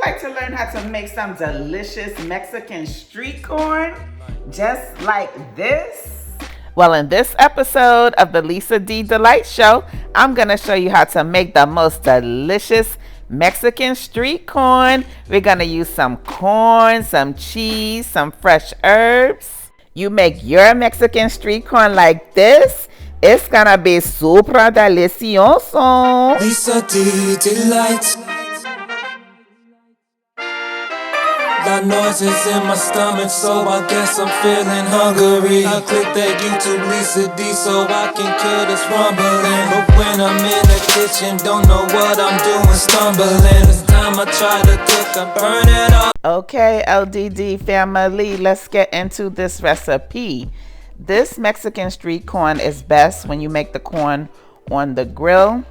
like to learn how to make some delicious Mexican street corn just like this? Well, in this episode of the Lisa D Delight Show, I'm going to show you how to make the most delicious Mexican street corn. We're going to use some corn, some cheese, some fresh herbs. You make your Mexican street corn like this, it's going to be super delicioso. Lisa D Delight. Got noises in my stomach, so I guess I'm feeling hungry. I click that YouTube Lisa D so I can kill this rumbling. But when I'm in the kitchen, don't know what I'm doing, stumbling. This time I try to cook, I burn it up. Okay, LDD family, let's get into this recipe. This Mexican street corn is best when you make the corn on the grill.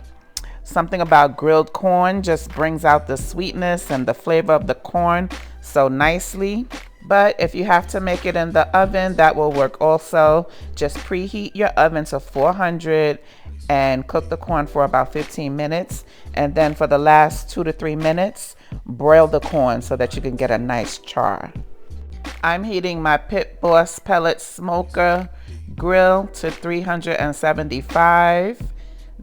Something about grilled corn just brings out the sweetness and the flavor of the corn so nicely. But if you have to make it in the oven, that will work also. Just preheat your oven to 400 and cook the corn for about 15 minutes. And then for the last 2 to 3 minutes, broil the corn so that you can get a nice char. I'm heating my Pit Boss pellet smoker grill to 375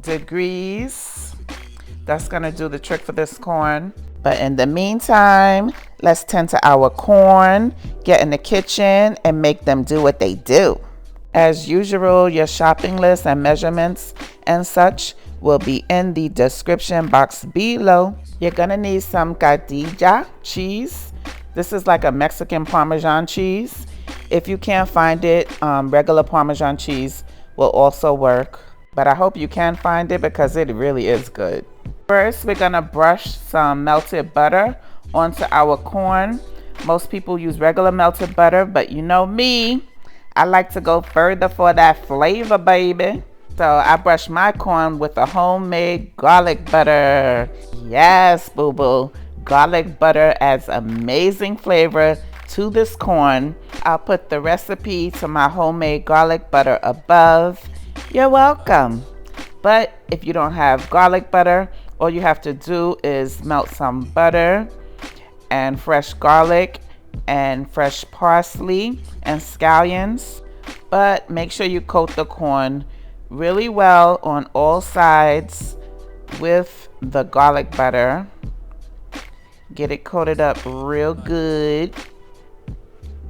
degrees. That's gonna do the trick for this corn. But in the meantime, let's tend to our corn, get in the kitchen, and make them do what they do. As usual, your shopping list and measurements and such will be in the description box below. You're gonna need some cotija cheese. This is like a Mexican Parmesan cheese. If you can't find it, regular Parmesan cheese will also work. But I hope you can find it because it really is good. First, we're gonna brush some melted butter onto our corn. Most people use regular melted butter, but you know me, I like to go further for that flavor, baby. So I brush my corn with a homemade garlic butter. Yes, boo-boo. Garlic butter adds amazing flavor to this corn. I'll put the recipe to my homemade garlic butter above. You're welcome. But if you don't have garlic butter, all you have to do is melt some butter and fresh garlic and fresh parsley and scallions. But make sure you coat the corn really well on all sides with the garlic butter. Get it coated up real good,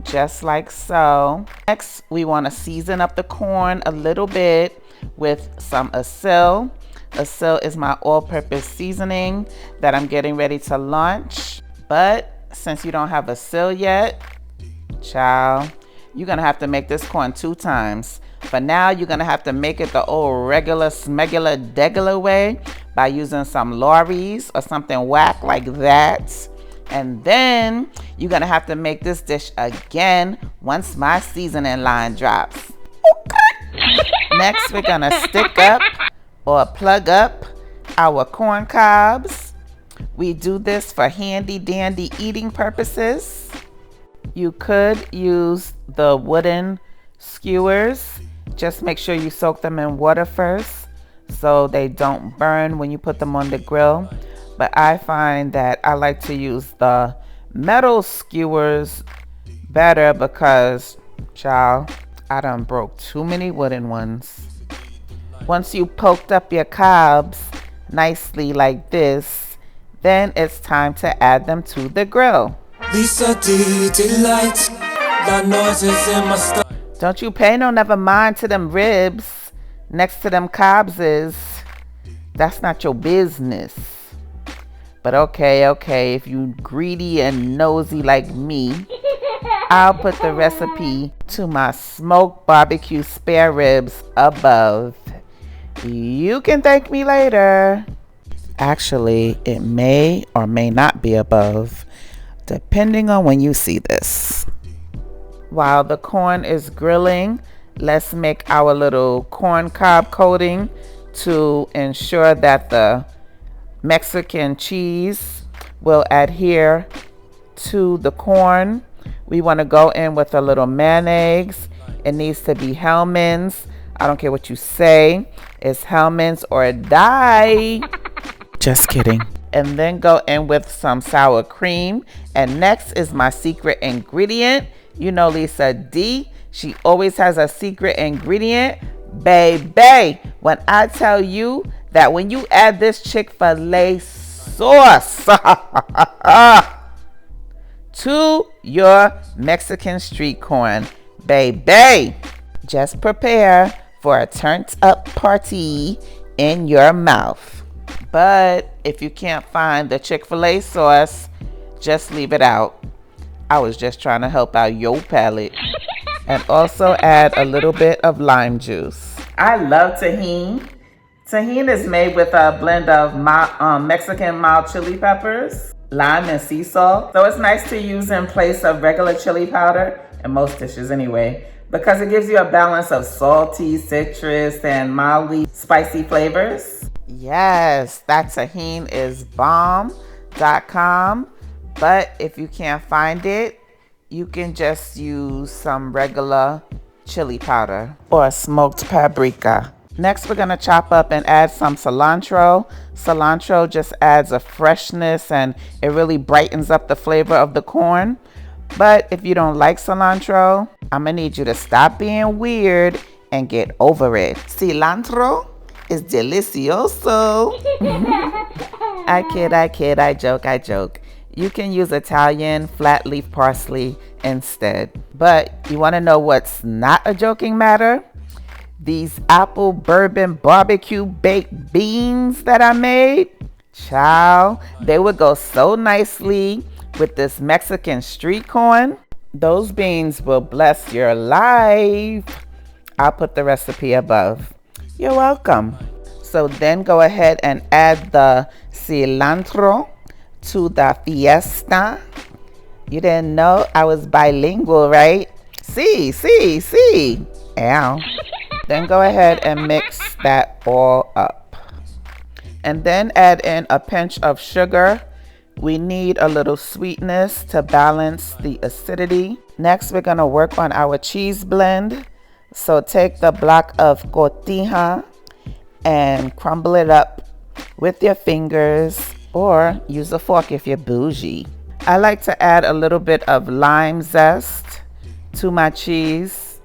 just like so. Next, we want to season up the corn a little bit with some asil. Asil is my all-purpose seasoning that I'm getting ready to launch. But since you don't have asil yet, child, you're gonna have to make this corn 2 times. For now, you're gonna have to make it the old regular, smegular, degular way by using some Lorry's or something whack like that. And then you're gonna have to make this dish again once my seasoning line drops. Okay. Next, we're gonna stick up or plug up our corn cobs. We do this for handy dandy eating purposes. You could use the wooden skewers. Just make sure you soak them in water first so they don't burn when you put them on the grill. But I find that I like to use the metal skewers better because, child, I done broke too many wooden ones. Once you poked up your cobs nicely like this, then it's time to add them to the grill. Lisa D Delight. Got noises in my stomach. Don't you pay no never mind to them ribs next to them cobs is. That's not your business. But okay, if you greedy and nosy like me, I'll put the recipe to my smoked barbecue spare ribs above. You can thank me later. Actually, it may or may not be above, depending on when you see this. While the corn is grilling, let's make our little corn cob coating to ensure that the Mexican cheese will adhere to the corn. We want to go in with a little mayonnaise. It needs to be Hellmann's. I don't care what you say. It's Hellmann's or die. Just kidding. and then go in with some sour cream. And next is my secret ingredient. You know Lisa D, she always has a secret ingredient. Bae Bae, when I tell you that when you add this Chick-fil-A sauce to your Mexican street corn, Bae Bae, just prepare for a turned up party in your mouth. But if you can't find the Chick-fil-A sauce, just leave it out. I was just trying to help out your palate. And also add a little bit of lime juice. I love tahini. Tahini is made with a blend of Mexican mild chili peppers, lime, and sea salt. So it's nice to use in place of regular chili powder, in most dishes anyway, because it gives you a balance of salty, citrus, and mildly spicy flavors. Yes, that tahini is bomb.com. But if you can't find it, you can just use some regular chili powder or smoked paprika. Next, we're gonna chop up and add some cilantro. Cilantro just adds a freshness and it really brightens up the flavor of the corn. But if you don't like cilantro, I'm gonna need you to stop being weird and get over it. Cilantro is delicioso. I kid, I joke. You can use Italian flat leaf parsley instead. But you want to know what's not a joking matter? These apple bourbon barbecue baked beans that I made, child, they would go so nicely with this Mexican street corn. Those beans will bless your life. I'll put the recipe above. You're welcome. So then go ahead and add the cilantro to the fiesta. You didn't know I was bilingual, right? See. Ow. Then go ahead and mix that all up. And then add in a pinch of sugar. We need a little sweetness to balance the acidity. Next, we're gonna work on our cheese blend. So take the block of cotija and crumble it up with your fingers, or use a fork if you're bougie. I like to add a little bit of lime zest to my cheese.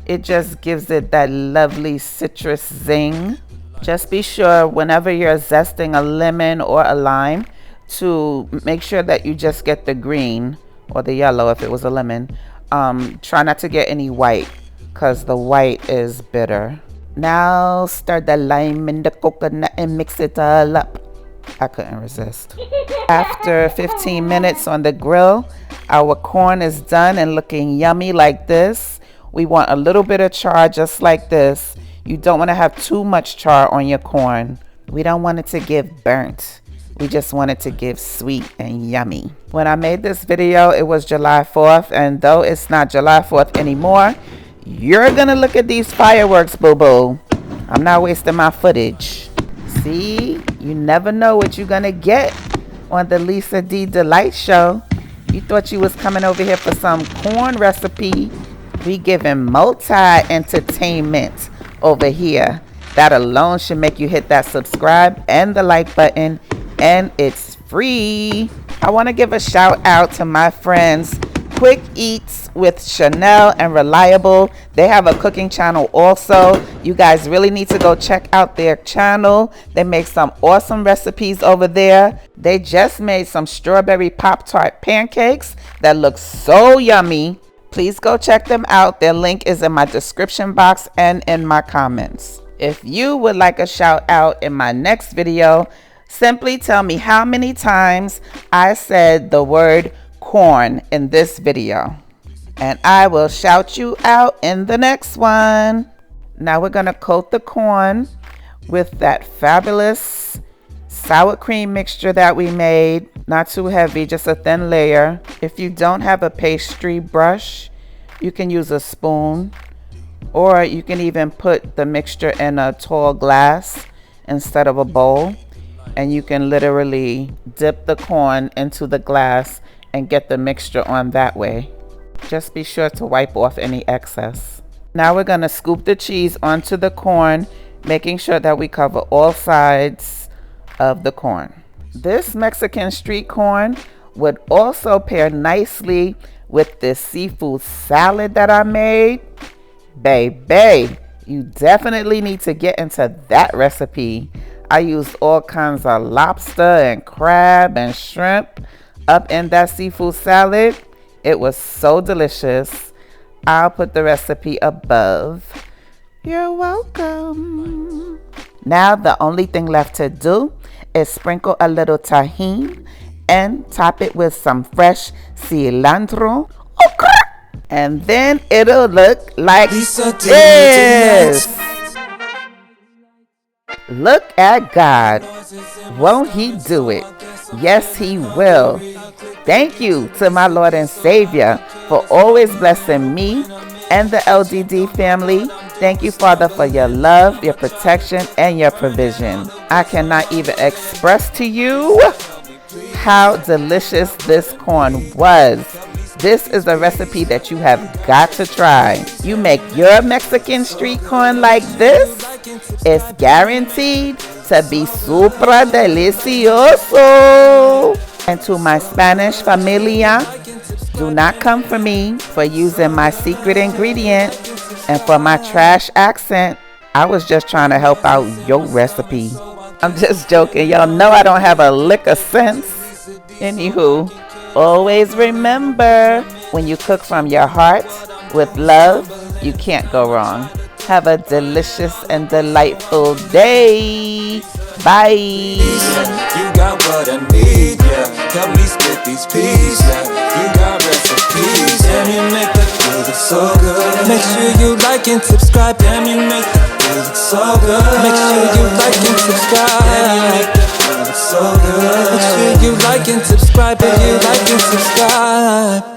It just gives it that lovely citrus zing. Just be sure whenever you're zesting a lemon or a lime to make sure that you just get the green or the yellow if it was a lemon. Try not to get any white because the white is bitter. Now stir the lime and the coconut and mix it all up. I couldn't resist. After 15 minutes on the grill, our corn is done and looking yummy like this. We want a little bit of char just like this. You don't want to have too much char on your corn. We don't want it to give burnt. We just want it to give sweet and yummy. When I made this video, it was July 4th, and though it's not July 4th anymore, you're gonna look at these fireworks, boo-boo. I'm not wasting my footage. See, you never know what you're gonna get on the Lisa D Delight Show. You thought you was coming over here for some corn recipe. We giving multi-entertainment over here. That alone should make you hit that subscribe and the like button, and it's free. I want to give a shout out to my friends Quick Eats with Shanelle and Relyable. They have a cooking channel also. You guys really need to go check out their channel. They make some awesome recipes over there. They just made some strawberry Pop-Tart pancakes that look so yummy. Please go check them out. Their link is in my description box and in my comments. If you would like a shout out in my next video, simply tell me how many times I said the word corn in this video, and I will shout you out in the next one. Now we're gonna coat the corn with that fabulous sour cream mixture that we made. Not too heavy, just a thin layer. If you don't have a pastry brush, you can use a spoon, or you can even put the mixture in a tall glass instead of a bowl, and you can literally dip the corn into the glass and get the mixture on that way. Just be sure to wipe off any excess. Now we're gonna scoop the cheese onto the corn, making sure that we cover all sides of the corn. This Mexican street corn would also pair nicely with this seafood salad that I made. Baby, you definitely need to get into that recipe. I used all kinds of lobster and crab and shrimp up in that seafood salad. It was so delicious. I'll put the recipe above. You're welcome. Now the only thing left to do is sprinkle a little tahini and top it with some fresh cilantro. And then it'll look like this. Look at God. Won't He do it? Yes, He will. Thank you to my Lord and Savior for always blessing me and the LDD family. Thank you, Father, for your love, your protection, and your provision. I cannot even express to you how delicious this corn was. This is a recipe that you have got to try. You make your Mexican street corn like this, it's guaranteed to be super delicioso. And to my Spanish familia, do not come for me for using my secret ingredient and for my trash accent. I was just trying to help out your recipe. I'm just joking. Y'all know I don't have a lick of sense. Anywho, always remember, when you cook from your heart with love, you can't go wrong. Have a delicious and delightful day. Bye. You got what I need, yeah. Help me split these peas, yeah. You got recipes, damn, you make the food look so good. Make sure you like and subscribe, damn, you make the food look so good. Make sure you like and subscribe, damn, you make the food look so good. Make sure you like and subscribe, if you like and subscribe.